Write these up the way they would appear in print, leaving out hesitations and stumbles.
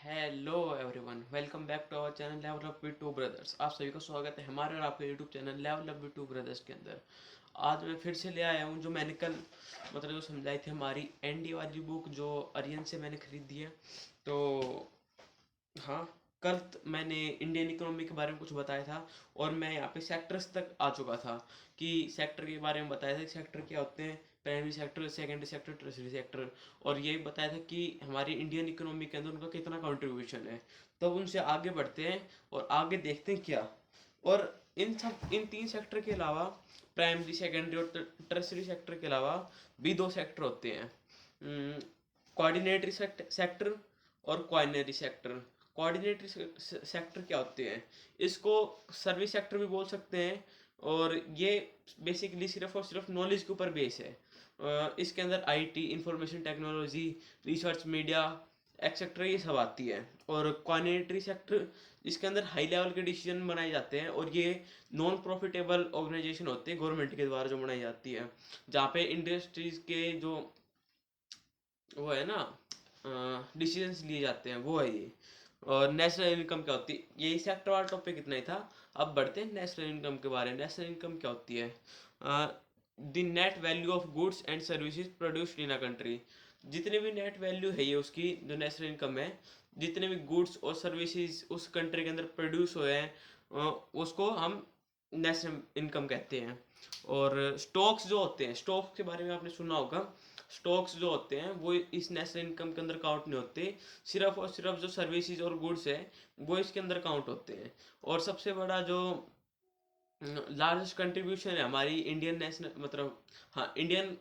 Hello everyone, welcome back to our channel level up with two brothers. आप सभी का स्वागत है हमारे और आपके YouTube channel level up with two brothers के अंदर। आज मैं फिर से ले आया हूँ जो मैंने कल जो समझाई थी हमारी एनडी वाली बुक जो अरियन से मैंने खरीदी है। तो हाँ, कल मैंने इंडियन इकोनॉमी के बारे में कुछ बताया था और मैं यहाँ पे सेक्टर्स तक आ चुका था कि सेक्टर के बारे में बताया था कि सेक्टर क्या होते हैं, primary sector, secondary sector, tertiary sector. और ये बताया था कि हमारी इंडियन इकोनॉमी के अंदर उनका कितना कंट्रीब्यूशन है। तब उनसे आगे बढ़ते हैं और आगे देखते हैं क्या। और इन तीन सेक्टर के अलावा प्राइमरी, सेकेंडरी और टर्सरी सेक्टर के अलावा भी दो सेक्टर होते हैं, कोऑर्डिनेटरी सेक्टर और क्वाइनरी सेक्टर। कोऑर्डिनेटरी सेक्टर क्या होते हैं, इसको सर्विस सेक्टर भी बोल सकते हैं। और ये बेसिकली सिर्फ और सिर्फ नॉलेज के ऊपर बेस है। इसके अंदर IT, information technology, research, media etcetera ये सब आती है। और क्वानिटरी सेक्टर, इसके अंदर हाई लेवल के डिसीजन बनाए जाते हैं और ये नॉन प्रॉफिटेबल ऑर्गेनाइजेशन होते हैं गवर्नमेंट के द्वारा जो बनाई जाती है, जहाँ पे इंडस्ट्रीज के जो वो है ना डिसीजंस लिए जाते हैं, वो है ये। और नेशनल इनकम क्या होती है, यही सेक्टर वाला टॉपिक इतना ही था। अब बढ़ते हैं नेशनल इनकम के बारे में। नेशनल इनकम क्या होती है? The net value of goods and services produced in a country. जितने भी नेट वैल्यू है ये उसकी, जो नेशनल इनकम है, जितने भी गुड्स और सर्विसेज उस कंट्री के अंदर प्रोड्यूस हुए हैं, उसको हम नेशनल इनकम कहते हैं। और स्टॉक्स जो होते हैं, स्टॉक्स के बारे में आपने सुना होगा। स्टॉक्स जो होते हैं वो इस नेशनल इनकम के अंदर काउंट नहीं होते। सिर्फ और सिर्फ जो सर्विसेज और गुड्स है वो इसके अंदर काउंट होते हैं। और सबसे बड़ा जो लार्जेस्ट कंट्रीब्यूशन है हमारी इंडियन नेशनल हाँ, इंडियन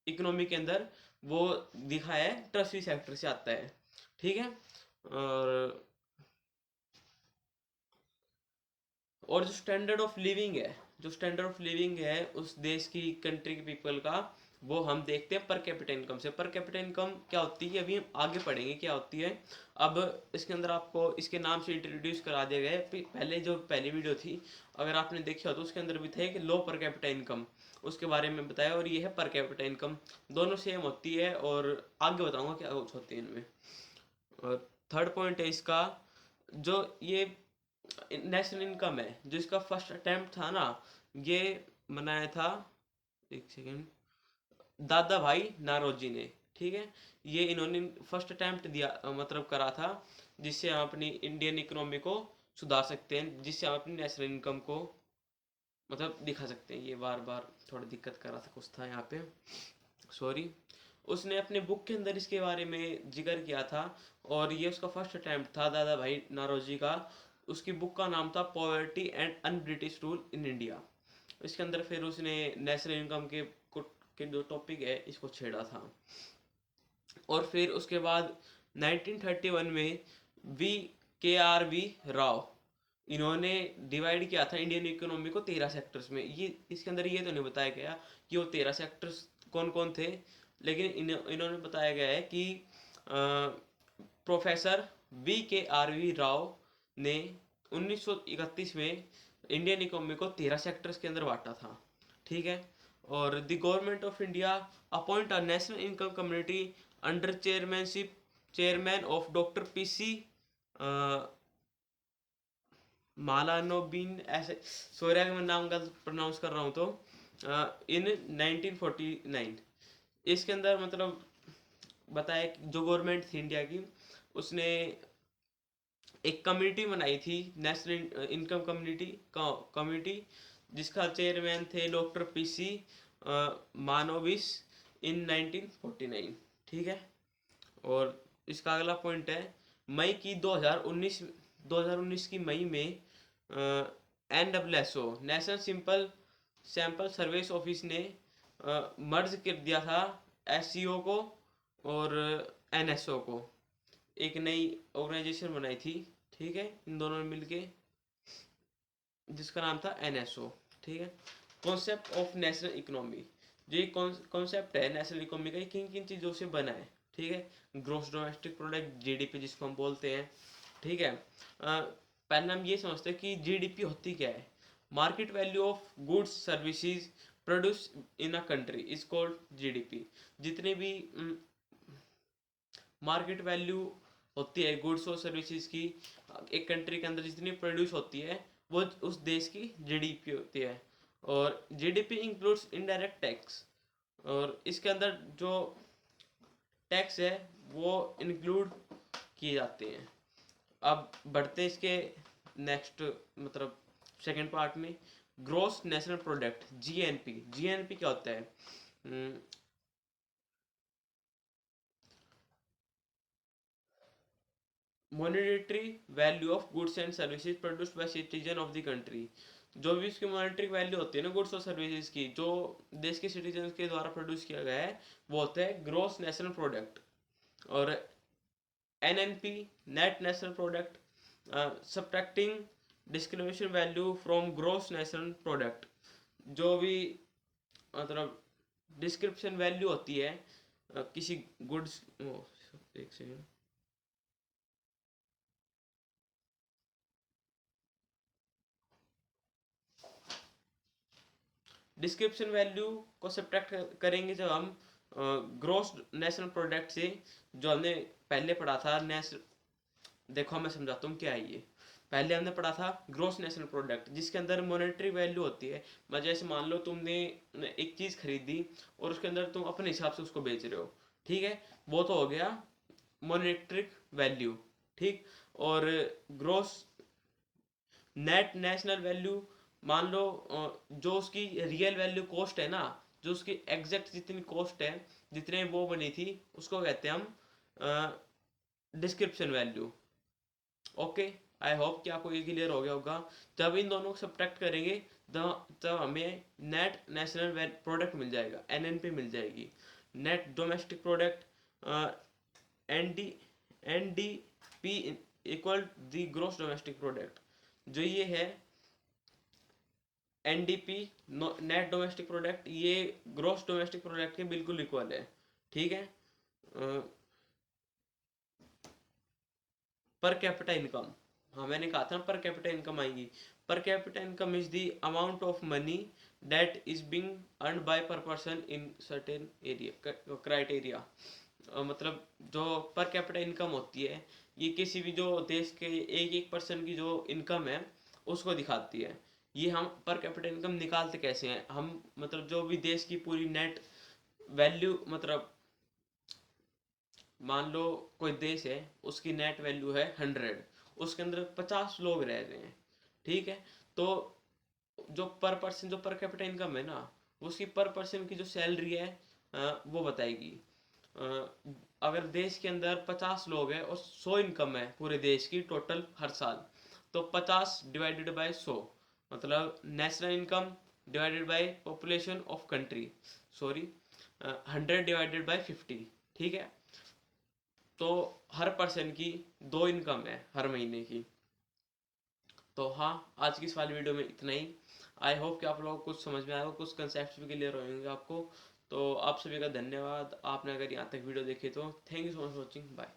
इकोनॉमी के अंदर, वो दिखा है ट्रस्टी सेक्टर से आता है। ठीक है। और जो स्टैंडर्ड ऑफ लिविंग है, जो स्टैंडर्ड ऑफ लिविंग है उस देश की, कंट्री के पीपल का, वो हम देखते हैं पर कैपिटा इनकम से। पर कैपिटा इनकम क्या होती है अभी हम आगे पढ़ेंगे क्या होती है। अब इसके अंदर आपको इसके नाम से इंट्रोड्यूस करा दिया गया है। पहले जो पहली वीडियो थी, अगर आपने देखी हो तो उसके अंदर भी था कि लो पर कैपिटा इनकम, उसके बारे में बताया। और ये है पर कैपिटा इनकम, दोनों सेम होती है और आगे बताऊंगा क्या कुछ होती है इनमें। और थर्ड पॉइंट है इसका, जो ये नेशनल इनकम है, जो इसका फर्स्ट अटेम्प्ट था ना, ये बनाया था, एक सेकेंड, दादा भाई नारोजी ने। ठीक है। ये इन्होंने फर्स्ट अटेम्प्ट दिया, करा था, जिससे हम अपनी इंडियन इकोनॉमी को सुधार सकते हैं, जिससे हम अपनी नेशनल इनकम को दिखा सकते हैं। ये बार बार थोड़ा दिक्कत कर रहा था, कुछ था यहाँ पे, सॉरी। उसने अपने बुक के अंदर इसके बारे में जिक्र किया था और ये उसका फर्स्ट अटेम्प्ट था दादा भाई नारोजी का। उसकी बुक का नाम था poverty and un British rule in India. इसके अंदर फिर उसने नेशनल इनकम के जो टॉपिक है इसको छेड़ा था। और फिर उसके बाद 1931 में वी वी राव, इन्होंने डिवाइड किया था इंडियन इकोनॉमी को 13 सेक्टर्स में। ये इसके अंदर ये तो नहीं बताया गया कि वो 13 सेक्टर्स कौन कौन थे, लेकिन इन्होंने बताया गया है कि प्रोफेसर वी राव ने 1931 में इंडियन इकोनॉमी को 13 सेक्टर्स के अंदर बांटा था। ठीक है। और the government of India appoint a national income community under chairman of doctor PC Mahalanobis, ऐसे, सॉरी अगर मैं नाम का प्रोनाउंस कर रहा हूँ तो, इन 1949। इसके अंदर बताया कि जो गवर्नमेंट थी इंडिया की, उसने एक कम्युनिटी बनाई थी, नेशनल इनकम कम्युनिटी, जिसका चेयरमैन थे डॉक्टर पीसी मानोविस, इन 1949। ठीक है। और इसका अगला पॉइंट है, मई की 2019 की मई में NSSO, national simple sample service office ने मर्ज कर दिया था SCO को और NSO को, एक नई ऑर्गेनाइजेशन बनाई थी। ठीक है, इन दोनों ने मिलके, जिसका नाम था NSO। ठीक है। कॉन्सेप्ट ऑफ नेशनल इकोनॉमी, जो ये कॉन्सेप्ट है नेशनल इकोनॉमी का, किन किन चीज़ों से बना है। ठीक है। ग्रोस डोमेस्टिक प्रोडक्ट, जीडीपी जिसको हम बोलते हैं। ठीक है। पहले हम ये समझते हैं कि जीडीपी होती क्या है। Market value of goods services produce in a country is called GDP. जितने भी मार्केट वैल्यू होती है गुड्स और सर्विसेज की, एक कंट्री के अंदर जितनी प्रोड्यूस होती है वो उस देश की जीडीपी होती है। और जीडीपी इंक्लूड्स इनडायरेक्ट टैक्स, और इसके अंदर जो टैक्स है वो इंक्लूड किए जाते हैं। अब बढ़ते इसके नेक्स्ट मतलब सेकंड पार्ट में, gross national product GNP. GNP क्या होता है? Monetary value of goods and services produced by citizen of the country. जो भी इसकी मॉनेटरी वैल्यू होती है ना गुड्स और सर्विसेज की, जो देश के सिटीजन के द्वारा प्रोड्यूस किया गया है, वो होता है ग्रोस नेशनल प्रोडक्ट। और NNP, net national product, subtracting discrimination value from gross national product. जो भी मतलब डिस्क्रिप्शन वैल्यू होती है किसी गुड्स, एक सेकेंड, डिस्क्रिप्शन वैल्यू को सब्ट्रैक्ट करेंगे जब हम ग्रोस नेशनल प्रोडक्ट से, जो हमने पहले पढ़ा था देखो मैं समझाता हूँ क्या है ये। पहले हमने पढ़ा था ग्रोस नेशनल प्रोडक्ट, जिसके अंदर मॉनेटरी वैल्यू होती है। मैं जैसे मान लो तुमने एक चीज़ खरीदी और उसके अंदर तुम अपने हिसाब से उसको बेच रहे हो, ठीक है, वो तो हो गया मॉनेटरी वैल्यू, ठीक। और ग्रोस नेट नेशनल वैल्यू, मान लो जो उसकी रियल वैल्यू कॉस्ट है ना, जो उसकी एग्जैक्ट जितनी कॉस्ट है, जितने वो बनी थी, उसको कहते हैं हम description value. Okay, I hope कि आपको ये क्लियर हो गया होगा। जब इन दोनों को सब्ट्रैक्ट करेंगे तब हमें नेट नेशनल प्रोडक्ट मिल जाएगा, एनएनपी मिल जाएगी। Net domestic product, ND NDP equal the gross domestic product. जो ये है एनडीपी, नेट डोमेस्टिक प्रोडक्ट, ये ग्रोस डोमेस्टिक प्रोडक्ट के बिल्कुल इक्वल है, ठीक है। पर कैपिटा इनकम, हाँ मैंने कहा था पर कैपिटा इनकम आएगी। Per capita income is the amount of money that is being earned by per person in certain area criteria. मतलब जो पर कैपिटा इनकम होती है, ये किसी भी जो देश के एक एक पर्सन की जो इनकम है उसको दिखाती है। ये हम पर कैपिटा इनकम निकालते कैसे हैं हम, मतलब जो भी देश की पूरी नेट वैल्यू, मतलब मान लो कोई देश है, उसकी नेट वैल्यू है 100, उसके अंदर 50 लोग रह रहे हैं, ठीक है। तो जो पर पर्सन जो पर कैपिटा इनकम है ना, उसकी पर पर्सन की जो सैलरी है वो बताएगी। अगर देश के अंदर 50 लोग हैं और 100 इनकम है पूरे देश की टोटल हर साल, तो 50 डिवाइडेड बाय 100, मतलब national income divided by population of country, sorry 100 divided by 50, ठीक है। तो हर पर्सन की 2 इनकम है हर महीने की। तो हाँ, आज की इस वाली वीडियो में इतना ही। आई होप कि आप लोगों को कुछ समझ में आया हो, कुछ कंसेप्ट भी क्लियर होंगे आपको। तो आप सभी का धन्यवाद, आपने अगर यहाँ तक वीडियो देखी तो thank you so much for watching, bye.